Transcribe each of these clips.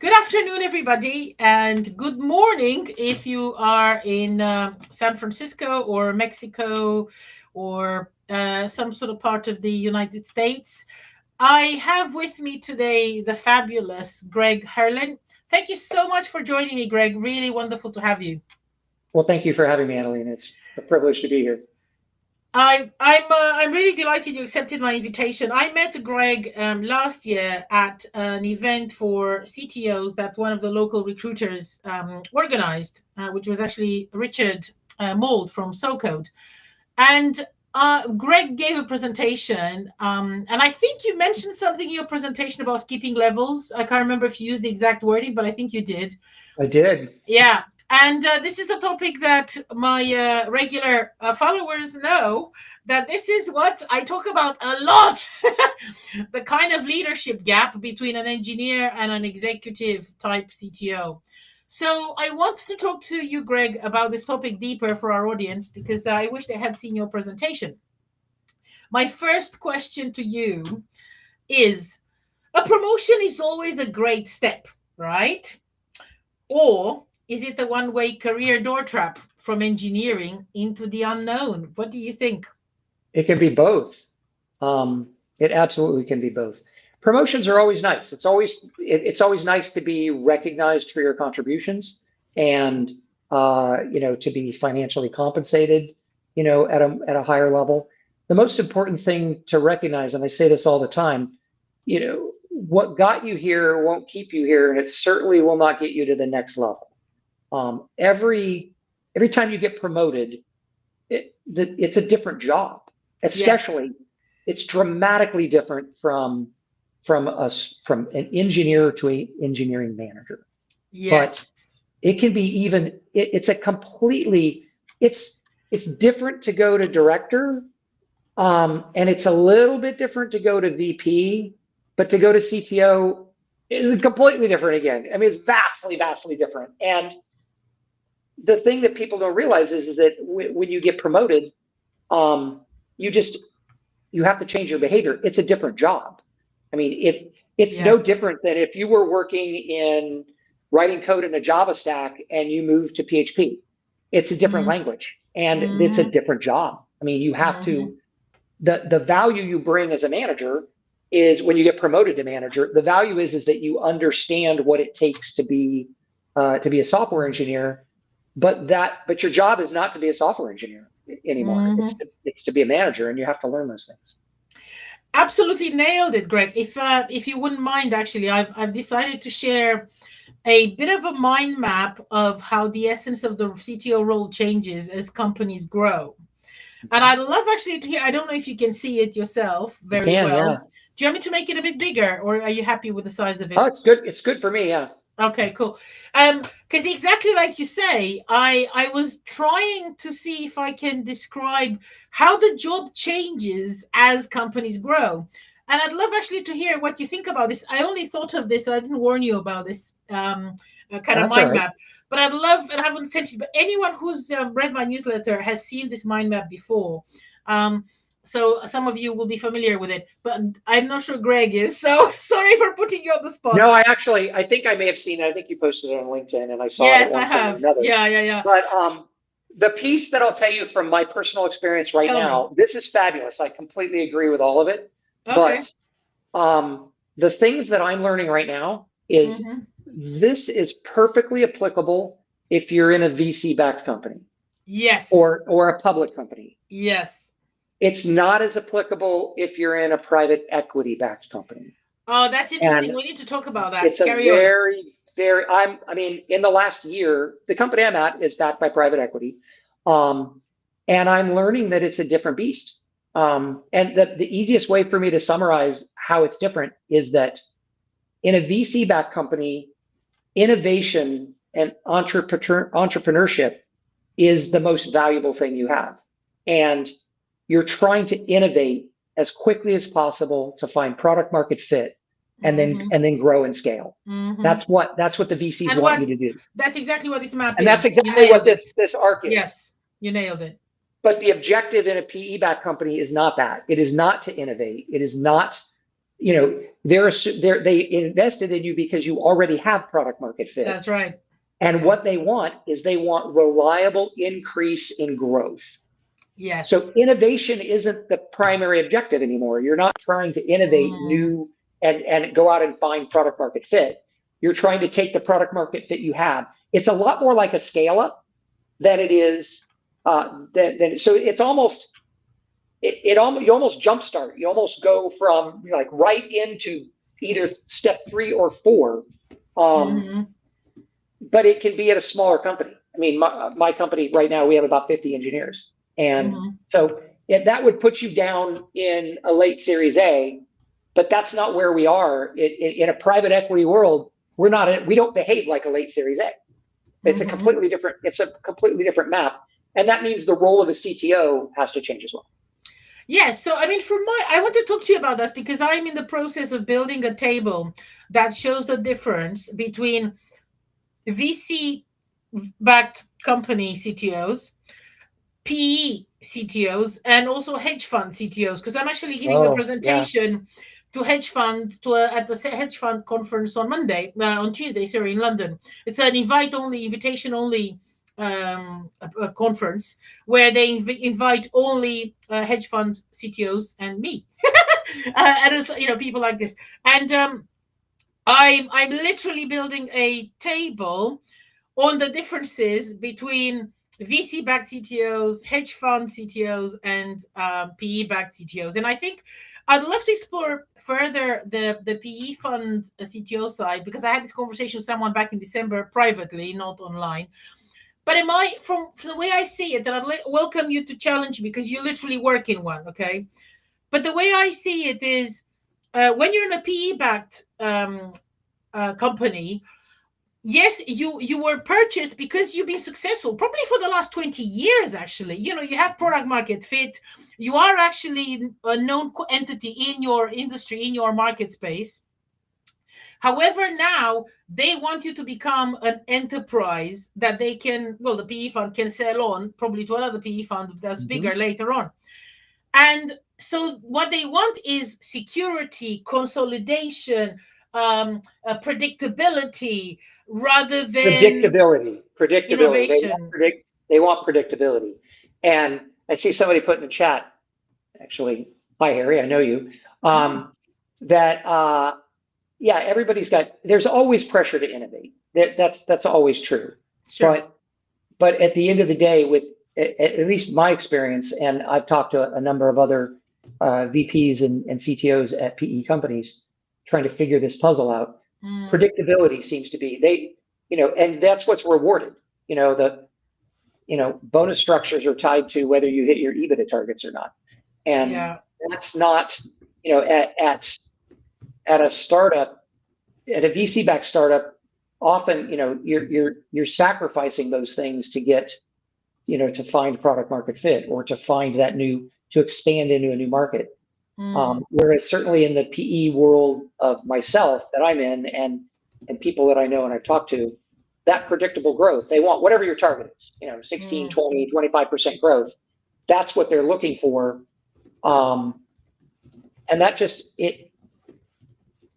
Good afternoon, everybody, and good morning if you are in San Francisco or Mexico or some sort of part of the United States. I have with me today the fabulous Greg Herlin. Thank you so much for joining me, Greg. Really wonderful to have you. Well, thank you for having me, Annalene. It's a privilege to be here. I'm really delighted you accepted my invitation. I met Greg last year at an event for CTOs that one of the local recruiters organized, which was actually Richard Mould from SoCode. And Greg gave a presentation, and I think you mentioned something in your presentation about skipping levels. I can't remember if you used the exact wording, but I think you did. I did. Yeah. And this is a topic that my regular followers know that this is what I talk about a lot. The kind of leadership gap between an engineer and an executive type CTO. So I want to talk to you, Greg, about this topic deeper for our audience because I wish they had seen your presentation. My first question to you is, a promotion is always a great step, right? Or is it a one-way career door trap from engineering into the unknown? What do you think? It can be both. It absolutely can be both. Promotions are always nice. It's always nice to be recognized for your contributions and to be financially compensated, at a higher level. The most important thing to recognize, and I say this all the time, what got you here won't keep you here, and it certainly will not get you to the next level. Every time you get promoted, it's a different job. Yes. Especially, it's dramatically different from an engineer to an engineering manager. But Yes. it can be even. It's a completely. It's different to go to director, and it's a little bit different to go to VP, but to go to CTO is completely different again. I mean, it's vastly different. And the thing that people don't realize is that when you get promoted, you have to change your behavior. It's a different job. I mean, it's no Yes. different than if you were working in writing code in a Java stack and you move to PHP. It's a different Mm-hmm. language and it's a Mm-hmm. different job. I mean, you have Mm-hmm. to the value you bring as a manager is when you get promoted to manager. The value is that you understand what it takes to be a software engineer, but your job is not to be a software engineer anymore. Mm-hmm. It's to be a manager, and you have to learn those things. Absolutely nailed it, Greg. If you wouldn't mind, actually, I've decided to share a bit of a mind map of how the essence of the CTO role changes as companies grow. And I'd love actually to hear. I don't know if you can see it yourself You very can, well. yeah. Do you want me to make it a bit bigger, or are you happy with the size of Oh, it? it's good. It's good for me, yeah. Okay, cool. Because exactly like you say, I was trying to see if I can describe how the job changes as companies grow. And I'd love actually to hear what you think about this. I only thought of this, I didn't warn you about this kind of That's all mind right. map. But I'd love, and I haven't sent you, but anyone who's read my newsletter has seen this mind map before. Um, so some of you will be familiar with it, but I'm not sure Greg is. So sorry for putting you on the spot. No, I think I may have seen it. I think you posted it on LinkedIn, and I saw it at Yes, I one point or have. another. Yeah, yeah, yeah. But the piece that I'll tell you from my personal experience right Tell me. now, this is fabulous. I completely agree with all of it. Okay. But the things that I'm learning right now is Mm-hmm. this is perfectly applicable if you're in a VC-backed company Yes. or a public company. Yes. It's not as applicable if you're in a private equity-backed company. Oh, that's And interesting. We need to talk about that. it's a Carry on. I mean, in the last year, the company I'm at is backed by private equity. Um, and I'm learning that it's a different beast. And the easiest way for me to summarize how it's different is that in a VC backed company, innovation and entrepreneurship is the most valuable thing you have. And you're trying to innovate as quickly as possible to find product market fit Mm-hmm. and then grow and scale. Mm-hmm. That's what the VCs And want what you to do. that's exactly what this map And that's is. You exactly what nailed it. this arc is. Yes, you nailed it. But the objective in a PE backed company is not that. It is not to innovate. they invested in you because you already have product market fit. That's right. And Yeah. what they want is they want reliable increase in growth. So Yes. innovation isn't the primary objective anymore. You're not trying to innovate Mm, new and go out and find product market fit. You're trying to take the product market fit you have. It's a lot more like a scale up than it is. So it's almost you almost jumpstart. You almost go from like right into either step 3 or 4. Um, mm-hmm, but it can be at a smaller company. I mean, my company right now, we have about 50 engineers. And mm-hmm. so that would put you down in a late Series A, but that's not where we are. In a private equity world, we don't behave like a late Series A. It's Mm-hmm. a completely different map. And that means the role of a CTO has to change as well. Yes. So, I mean, I want to talk to you about this because I'm in the process of building a table that shows the difference between VC backed company CTOs, PE CTOs, and also hedge fund CTOs. Because I'm actually giving a Oh, yeah. presentation to hedge funds at the hedge fund conference on on Tuesday, sorry, in London. It's an invitation only a conference where they invite only hedge fund CTOs and me, and also, people like this. And I'm literally building a table on the differences between VC backed CTOs, hedge fund CTOs, and PE backed CTOs. And I think I'd love to explore further the PE fund CTO side, because I had this conversation with someone back in December privately, not online. But from the way I see it, and welcome you to challenge me because you literally work in one, okay? But the way I see it is, when you're in a PE backed company, yes, you were purchased because you've been successful probably for the last 20 years. Actually, you have product market fit. You are actually a known entity in your industry, in your market space. However, now they want you to become an enterprise that the PE fund can sell on probably to another PE fund that's Mm-hmm. bigger later on. And so what they want is security, consolidation, predictability, rather than Predictability. innovation. They want predictability. And I see somebody put in the chat, actually, hi Harry, I know you. Mm, That yeah, there's always pressure to innovate. That's always true. sure. But at the end of the day, with at least my experience, and I've talked to a number of other VPs and CTOs at PE companies trying to figure this puzzle out. Mm, Predictability seems to be and that's what's rewarded. Bonus structures are tied to whether you hit your EBITDA targets or not, and yeah. that's not at a startup, at a VC backed startup. Often, you're sacrificing those things to get to find product market fit or to expand into a new market. Mm, Whereas certainly in the PE world of myself that I'm in and people that I know and I've talked to, that predictable growth, they want whatever your target is, 16, mm, 20, 25% growth. That's what they're looking for. And that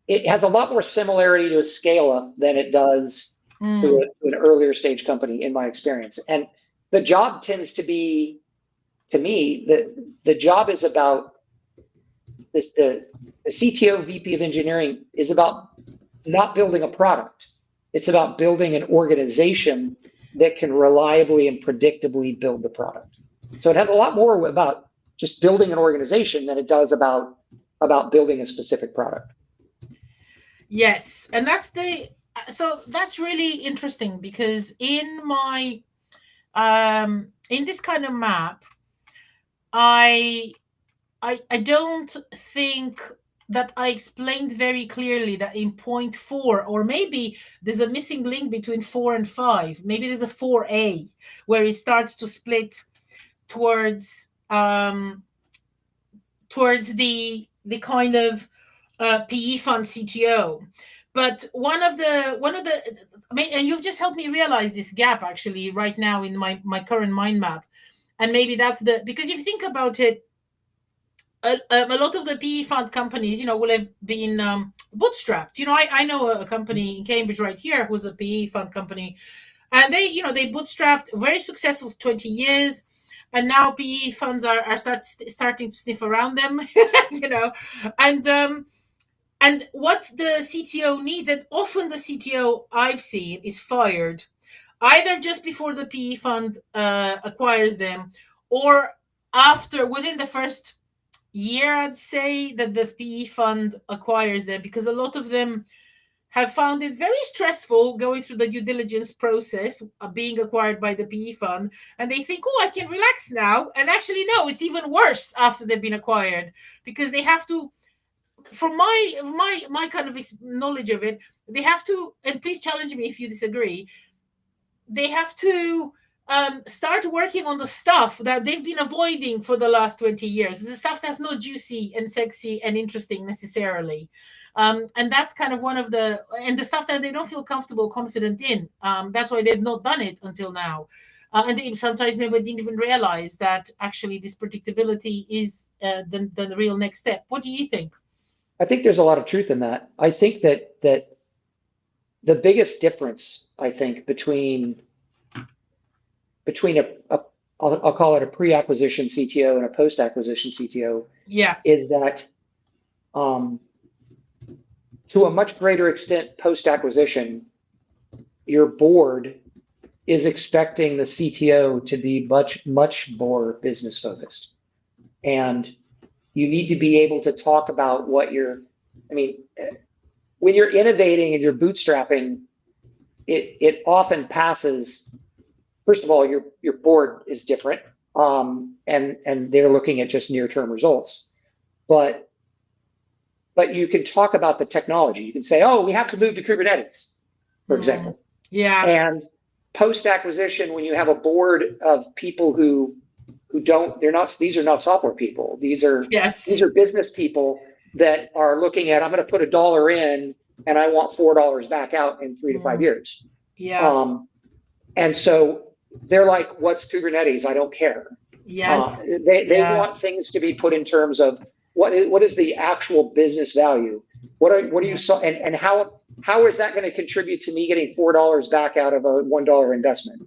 it has a lot more similarity to a scale up than it does to mm. an earlier stage company, in my experience. And the job tends to be, to me, the job is about this. The CTO, VP of engineering, is about not building a product. It's about building an organization that can reliably and predictably build the product. So it has a lot more about just building an organization than it does about building a specific product. Yes, and that's really interesting because in this kind of map, I I don't think that I explained very clearly that in point 4, or maybe there's a missing link between 4 and 5. Maybe there's a 4A where it starts to split towards the kind of PE fund CTO. But one of the I mean, and you've just helped me realize this gap actually right now in my current mind map. And maybe that's because if you think about it, a lot of the PE fund companies, will have been bootstrapped. I know a company in Cambridge right here who's a PE fund company, and they bootstrapped, very successful for 20 years, and now PE funds are starting to sniff around them, you know, and what the CTO needs, and often the CTO I've seen is fired either just before the PE fund acquires them, or within the first year, I'd say, that the PE fund acquires them, because a lot of them have found it very stressful going through the due diligence process of being acquired by the PE fund. And they think, oh, I can relax now. And actually, no, it's even worse after they've been acquired, because they have to, from my kind of knowledge of it, they have to, and please challenge me if you disagree, they have to start working on the stuff that they've been avoiding for the last 20 years. The stuff that's not juicy and sexy and interesting necessarily. And that's kind of one of and the stuff that they don't feel comfortable, confident in. That's why they've not done it until now. And they sometimes maybe didn't even realize that actually this predictability is the real next step. What do you think? I think there's a lot of truth in that. I think that the biggest difference, I think, between I'll call it a pre-acquisition CTO and a post-acquisition CTO, Yeah. is that to a much greater extent post-acquisition, your board is expecting the CTO to be much more business focused, and you need to be able to talk about when you're innovating and you're bootstrapping, it often passes. First of all, your board is different, and they're looking at just near-term results. But you can talk about the technology. You can say, oh, we have to move to Kubernetes, for example. Yeah. And post-acquisition, when you have a board of people who these are not software people. These are business people that are looking at, I'm going to put $1 in and I want $4 back out in 3 to 5 years. Yeah. And so they're like, what's Kubernetes? I don't care. Yes. They want things to be put in terms of what is the actual business value? What are you and how is that going to contribute to me getting $4 back out of a $1 investment?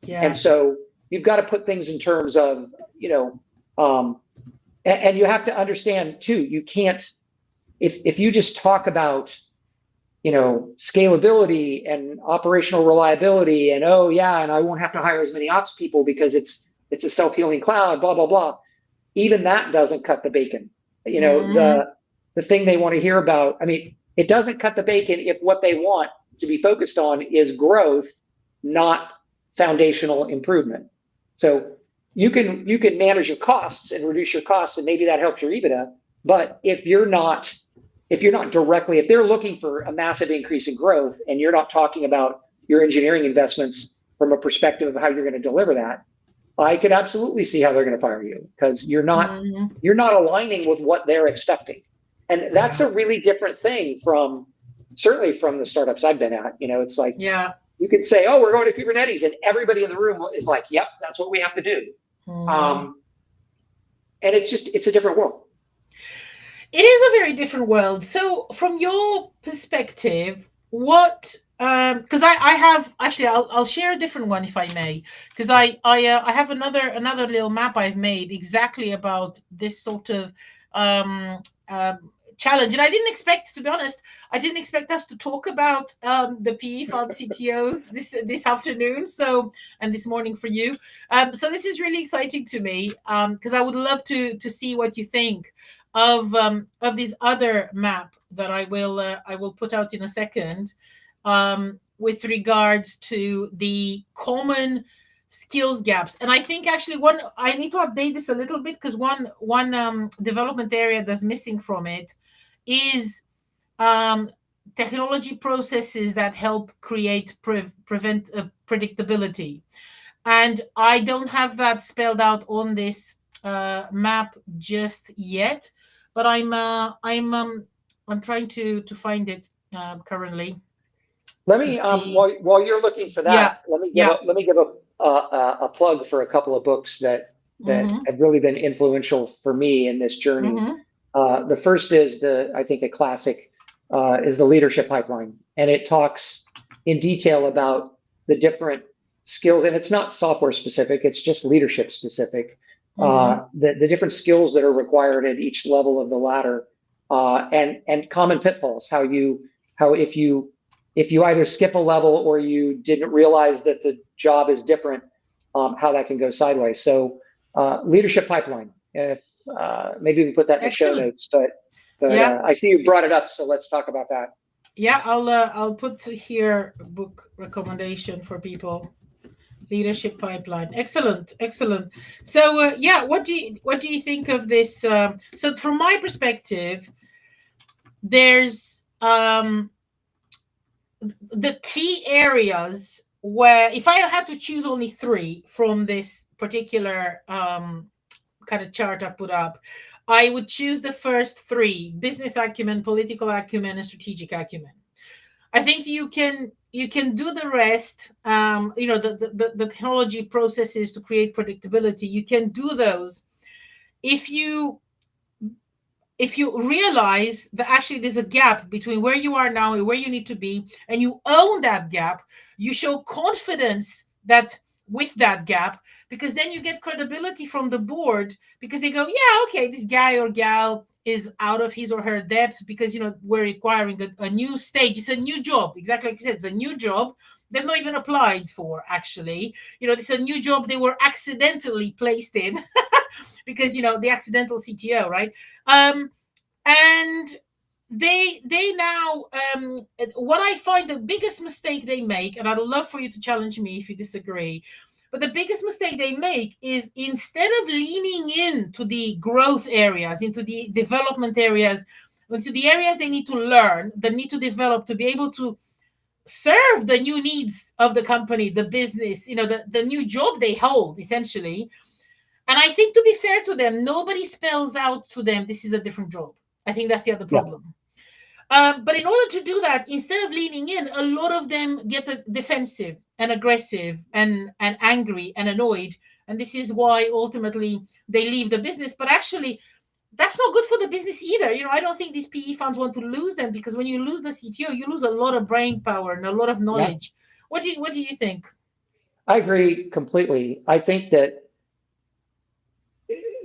Yeah. And so you've got to put things in terms of, and you have to understand too, you can't, if you just talk about, scalability and operational reliability and, oh yeah, and I won't have to hire as many ops people because it's a self-healing cloud, blah, blah, blah. Even that doesn't cut the bacon. The thing they want to hear about, it doesn't cut the bacon if what they want to be focused on is growth, not foundational improvement. So you can manage your costs and reduce your costs, and maybe that helps your EBITDA. But if they're looking for a massive increase in growth and you're not talking about your engineering investments from a perspective of how you're going to deliver that, I could absolutely see how they're going to fire you, because you're not aligning with what they're expecting. And that's a really different thing certainly from the startups I've been at. It's like, you could say, oh, we're going to Kubernetes, and everybody in the room is like, yep, that's what we have to do. And it's a different world. It is a very different world. So from your perspective, what, because I have, actually, I'll share a different one if I may, because I have another little map I've made exactly about this sort of challenge. And I didn't expect, to be honest, I didn't expect us to talk about the PE fund CTOs this afternoon, and this morning for you. So this is really exciting to me, because I would love to see what you think of this other map that I will put out in a second, with regards to the common skills gaps. And I think actually I need to update this a little bit, because one development area that's missing from it is technology processes that help prevent predictability. And I don't have that spelled out on this map just yet, but I'm trying to find it currently. Let me while you're looking for that, let me give a plug for a couple of books that that Mm-hmm. have really been influential for me in this journey. Mm-hmm. The first is I think a classic is the leadership pipeline, and it talks in detail about the different skills, and it's not software specific; it's just leadership specific. Mm-hmm. The different skills that are required at each level of the ladder, and common pitfalls. How if you either skip a level or you didn't realize that the job is different, how that can go sideways. So leadership pipeline. If maybe we can put that in the show Excellent. notes, but Yeah. I see you brought it up, so let's talk about that. Yeah. I'll put here book recommendation for people. Leadership pipeline. Excellent. Excellent. So yeah, what do you think of this? So from my perspective, there's the key areas where if I had to choose only three from this particular kind of chart I put up, I would choose the first three: business acumen, political acumen, and strategic acumen. I think you can do the rest. The technology processes to create predictability. You can do those if you realize that actually there's a gap between where you are now and where you need to be, and you own that gap. You show confidence that with that gap, because then you get credibility from the board, because they go, yeah, okay, this guy or gal is out of his or her depth, because we're requiring a new stage. It's a new job, exactly like you said. It's a new job they've not even applied for, actually. It's a new job they were accidentally placed in because the accidental CTO, right? And they now, what I find the biggest mistake they make, and I'd love for you to challenge me if you disagree, but the biggest mistake they make is, instead of leaning into the growth areas, into the development areas, into the areas they need to learn, they need to develop to be able to serve the new needs of the company, the business, the new job they hold, essentially. And I think, to be fair to them, nobody spells out to them this is a different job. I think that's the other Yeah, problem. But in order to do that, instead of leaning in, a lot of them get defensive and aggressive and angry and annoyed. And this is why ultimately they leave the business. But actually, that's not good for the business either. I don't think these PE funds want to lose them, because when you lose the CTO, you lose a lot of brain power and a lot of yeah, knowledge. What do you think? I agree completely. I think that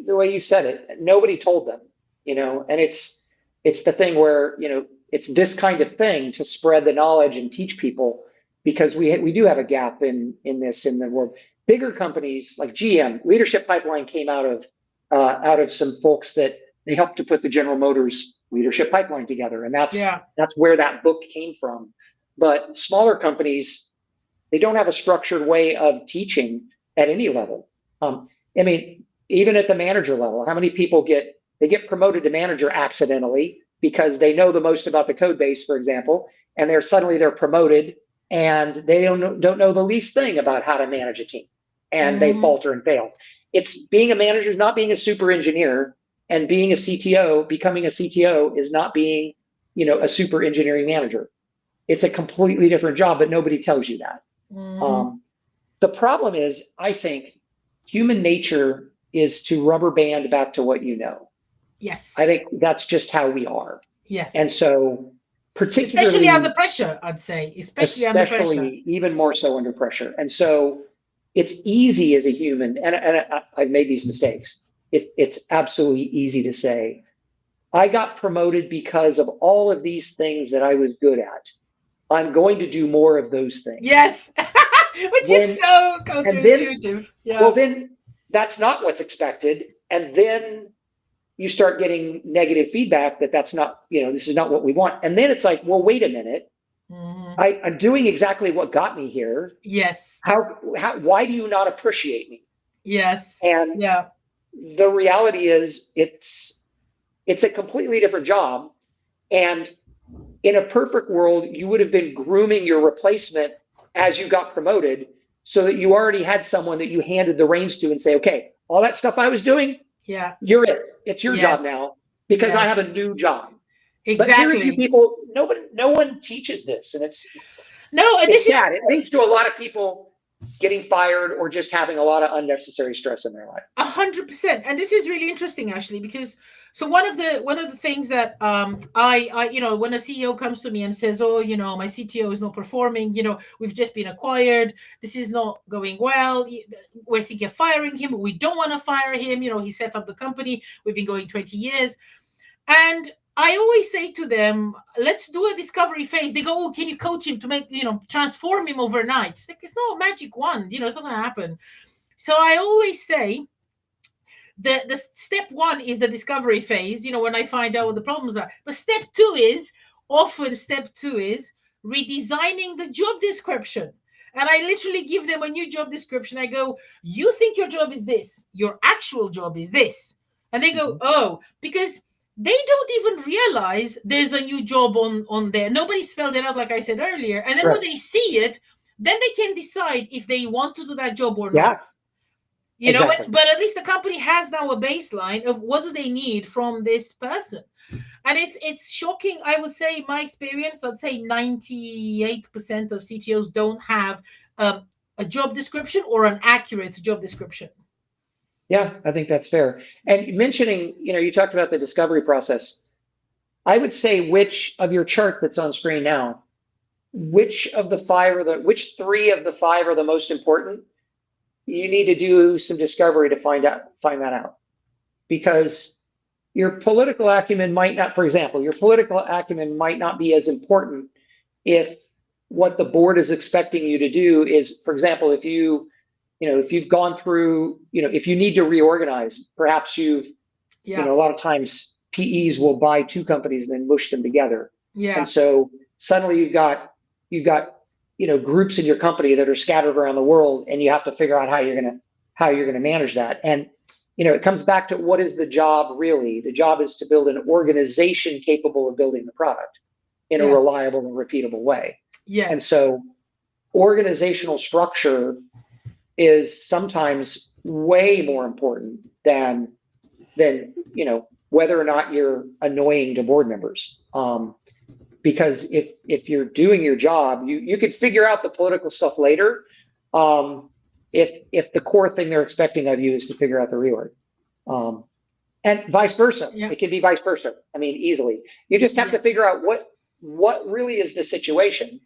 the way you said it, nobody told them, and it's the thing where, it's this kind of thing to spread the knowledge and teach people, because we do have a gap in the world. Bigger companies like GM, leadership pipeline came out of some folks that they helped to put the General Motors leadership pipeline together, and Yeah. that's where that book came from. But smaller companies, they don't have a structured way of teaching at any level. I mean, even at the manager level, how many people get promoted to manager accidentally because they know the most about the code base, for example, and they're promoted and they don't know the least thing about how to manage a team, and they Hmm. falter and fail. It's being a manager is not being a super engineer, and being a CTO, becoming a CTO is not being, a super engineering manager. It's a completely different job, but nobody tells you that. Hmm. Um, the problem is, I think human nature is to rubber band back to what you know. I Yes. think that's just how we are. And Yes. so, Especially under particularly, pressure, I'd say. Especially under pressure. especially even more so under pressure. And so, it's easy as a human, and I've made these mistakes. It's absolutely easy to say, I got promoted because of all of these things that I was good at. I'm going to do more of those things. Yes. Which is When so and then counterintuitive. Well, Yeah. then that's not what's expected. And then you start getting negative feedback that that's not, this is not what we want. And then it's like, well, wait a minute. Hmm. I'm doing exactly what got me here. Yes. Why do you not appreciate me? Yes. And Yeah. the reality is it's a completely different job. And in a perfect world, you would have been grooming your replacement as you got promoted, so that you already had someone that you handed the reins to and say, okay, all that stuff I was doing, Yeah. you're it. It's your job Yes. now because I Yes. have a new job. But very few Exactly. people, no one teaches this, and No, and it's this is sad. It leads to a lot of people. getting fired or just having a lot of unnecessary stress in their life. 100%. And this is really interesting actually, because so one of the things that I when a CEO comes to me and says, oh, my CTO is not performing, we've just been acquired, this is not going well, we're thinking of firing him, we don't want to fire him, he set up the company, we've been going 20 years. And I always say to them, let's do a discovery phase. They go, oh, can you coach him to make, transform him overnight? It's like, it's not a magic wand, it's not going to happen. So I always say, the step one is the discovery phase, when I find out what the problems are. But step two is redesigning the job description. And I literally give them a new job description. I go, you think your job is this, your actual job is this. And they go, oh, because they don't even realize there's a new job on there. Nobody spelled it out, like I said earlier. And then when they see it, then they can decide if they want to do that job or not. Exactly. But at least the company has now a baseline of what do they need from this person. And it's shocking. I would say, in my experience, I'd say 98% of CTOs don't have a job description or an accurate job description. Yeah, I think that's fair. And mentioning, you talked about the discovery process. I would say, which of your chart that's on screen now, which three of the five are the most important? You need to do some discovery to find that out, because your political acumen might not, for example, your political acumen might not be as important if what the board is expecting you to do is, for example, if you've gone through, if you need to reorganize, perhaps a lot of times PEs will buy two companies and then mush them together. Yeah. And so suddenly you've got groups in your company that are scattered around the world, and you have to figure out how you're going to manage that. And it comes back to, what is the job really? The job is to build an organization capable of building the product in a reliable and repeatable way. Yes. And so organizational structure is sometimes way more important than whether or not you're annoying to board members. Because if you're doing your job, you could figure out the political stuff later. If the core thing they're expecting of you is to figure out the reorg, and vice versa, it can be vice versa. I mean, easily. You just have to figure out what really is the situation,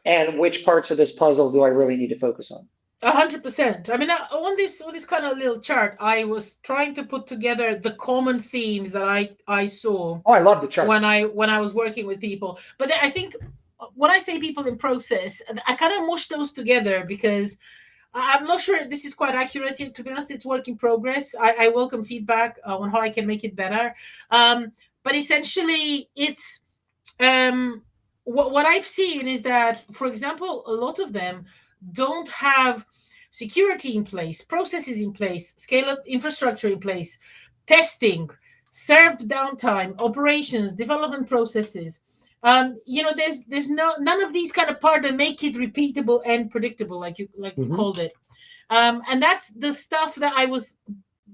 and which parts of this puzzle do I really need to focus on. 100%. I mean, on this kind of little chart, I was trying to put together the common themes that I saw. Oh, I love the chart. When I was working with people. But I think when I say people in process, I kind of mush those together, because I'm not sure this is quite accurate yet. To be honest, it's work in progress. I welcome feedback on how I can make it better. But essentially, it's what I've seen is that, for example, a lot of them don't have security in place, processes in place, scale-up infrastructure in place, testing, served downtime, operations, development processes. There's none of these kind of part that make it repeatable and predictable, like you called it. And that's the stuff that I was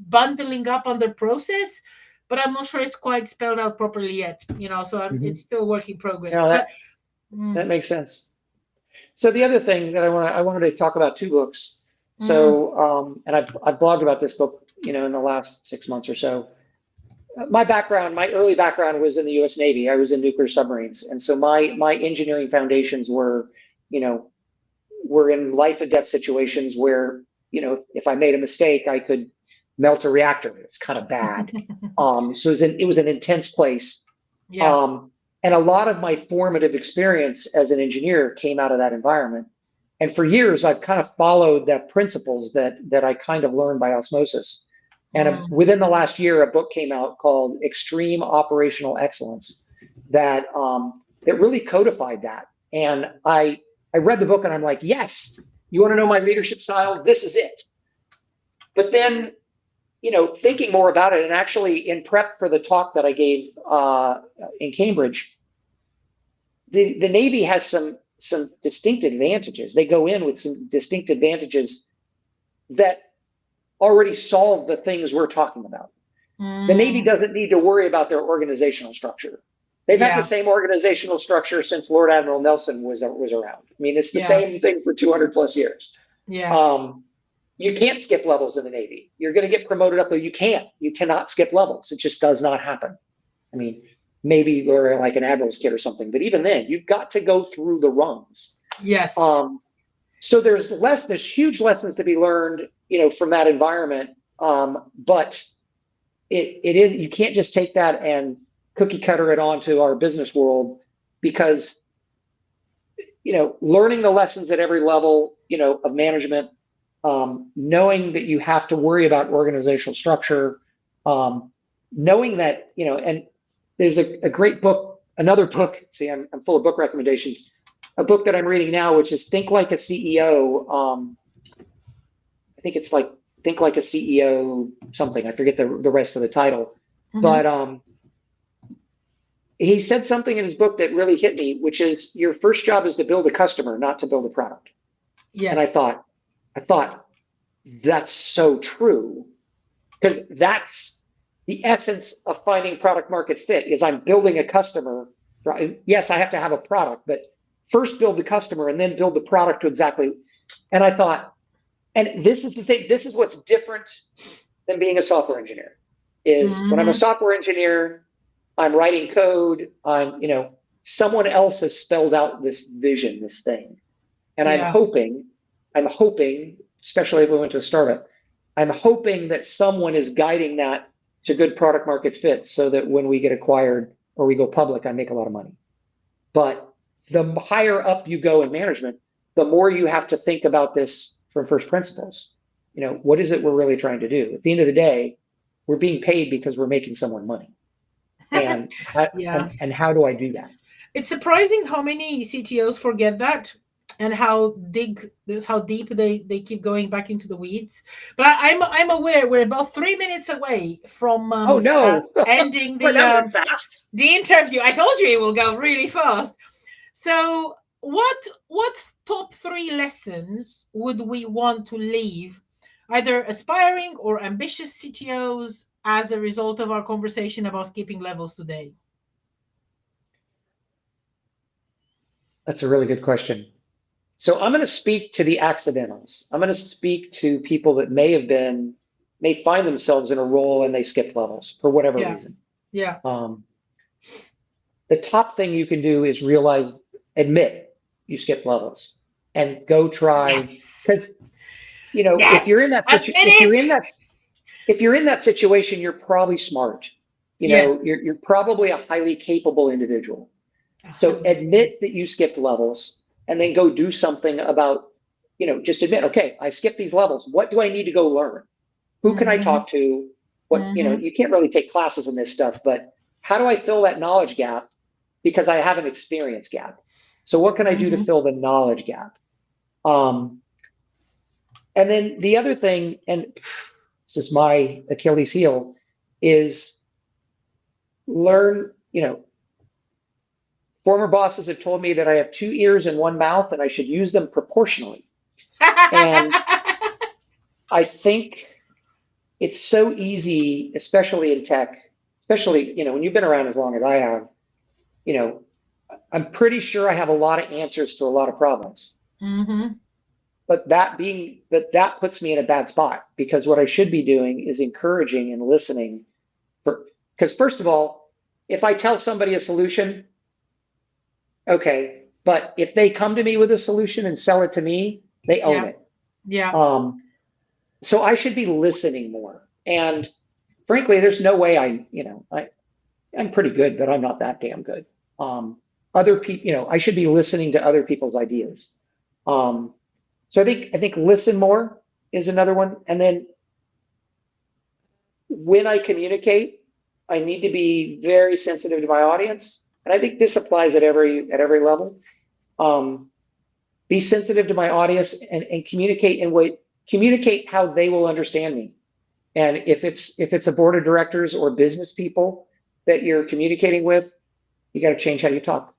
bundling up under process, but I'm not sure it's quite spelled out properly yet. So it's still work in progress. That makes sense. So the other thing that I wanted to talk about, two books. So and I've blogged about this book, in the last 6 months or so. My early background was in the U.S. Navy. I was in nuclear submarines, and so my engineering foundations were in life and death situations where, if I made a mistake, I could melt a reactor. It's kind of bad. So it was an intense place. Yeah. And a lot of my formative experience as an engineer came out of that environment. And for years, I've kind of followed the principles that I kind of learned by osmosis. And within the last year, a book came out called Extreme Operational Excellence that really codified that. And I read the book and I'm like, yes, you want to know my leadership style? This is it. But then, thinking more about it, and actually in prep for the talk that I gave in Cambridge, the Navy has some distinct advantages. They go in with some distinct advantages that already solve the things we're talking about. The Navy doesn't need to worry about their organizational structure. They've had the same organizational structure since Lord Admiral Nelson was around. I mean, it's the same thing for 200 plus years. Yeah. You can't skip levels in the Navy. You're going to get promoted up, though. You cannot skip levels. It just does not happen. I mean, maybe you're like an admiral's kid or something, but even then, you've got to go through the rungs. Yes. So there's huge lessons to be learned, from that environment. But it is, you can't just take that and cookie cutter it onto our business world, because learning the lessons at every level of management, knowing that you have to worry about organizational structure, knowing that and there's a great book, another book. See, I'm full of book recommendations. A book that I'm reading now, which is Think Like a CEO. I think it's like Think Like a CEO something. I forget the rest of the title. Mhm. But he said something in his book that really hit me, which is your first job is to build a customer, not to build a product. Yes. And I thought that's so true, because that's the essence of finding product market fit. Is I'm building a customer. Right? Yes, I have to have a product, but first build the customer and then build the product to exactly. And I thought, and this is the thing, this is what's different than being a software engineer, is when I'm a software engineer, I'm writing code, someone else has spelled out this vision, this thing. And Yeah. I'm hoping, especially if we went to a startup, I'm hoping that someone is guiding that to good product market fit, so that when we get acquired or we go public, I make a lot of money. But the higher up you go in management, the more you have to think about this from first principles. What is it we're really trying to do? At the end of the day, we're being paid because we're making someone money. And Yeah. and how do I do that? It's surprising how many CTOs forget that, and how deep they keep going back into the weeds. But I'm aware we're about 3 minutes away from Oh no, ending but that went fast. the interview. I told you it will go really fast. So what top 3 lessons would we want to leave either aspiring or ambitious CTOs as a result of our conversation about skipping levels today? That's a really good question. So I'm going to speak to the accidentals. I'm going to speak to people that may find themselves in a role and they skip levels for whatever reason. Yeah. The top thing you can do is admit you skip levels, and go try. Because Yes. if you're in that if you're in that situation, you're probably smart. Yes. You're probably a highly capable individual. So admit that you skipped levels, and then go do something about, just admit, okay, I skipped these levels. What do I need to go learn? Who can I talk to? What, you can't really take classes in this stuff, but how do I fill that knowledge gap? Because I have an experience gap. So what can I do to fill the knowledge gap? And then the other thing, and this is my Achilles heel, is learn, former bosses have told me that I have 2 ears and 1 mouth, and I should use them proportionally. And I think it's so easy, especially in tech, especially, when you've been around as long as I have, I'm pretty sure I have a lot of answers to a lot of problems. But that puts me in a bad spot, because what I should be doing is encouraging and listening. Because first of all, if I tell somebody a solution, okay, but if they come to me with a solution and sell it to me, they own it. Yeah. So I should be listening more. And frankly, there's no way I'm pretty good, but I'm not that damn good. Other people, I should be listening to other people's ideas. So I think listen more is another one. And then when I communicate, I need to be very sensitive to my audience. And I think this applies at every level. Be sensitive to my audience, and communicate how they will understand me. And if it's a board of directors or business people that you're communicating with, you got to change how you talk.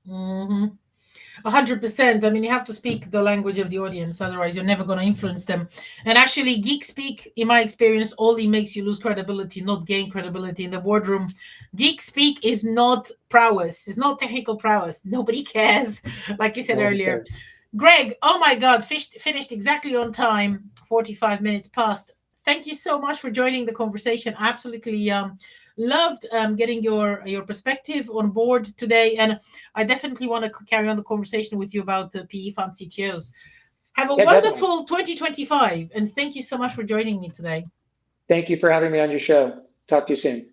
100%. I mean, you have to speak the language of the audience, otherwise you're never going to influence them. And actually, geek speak, in my experience, only makes you lose credibility, not gain credibility in the boardroom. Geek speak is not prowess, it's not technical prowess. Nobody cares. Like you said earlier, Greg, oh my God, finished exactly on time, 45 minutes past. Thank you so much for joining the conversation. Absolutely loved getting your perspective on board today. And I definitely want to carry on the conversation with you about the PE fund CTOs. Have a Yeah, definitely. wonderful 2025. And thank you so much for joining me today. Thank you for having me on your show. Talk to you soon.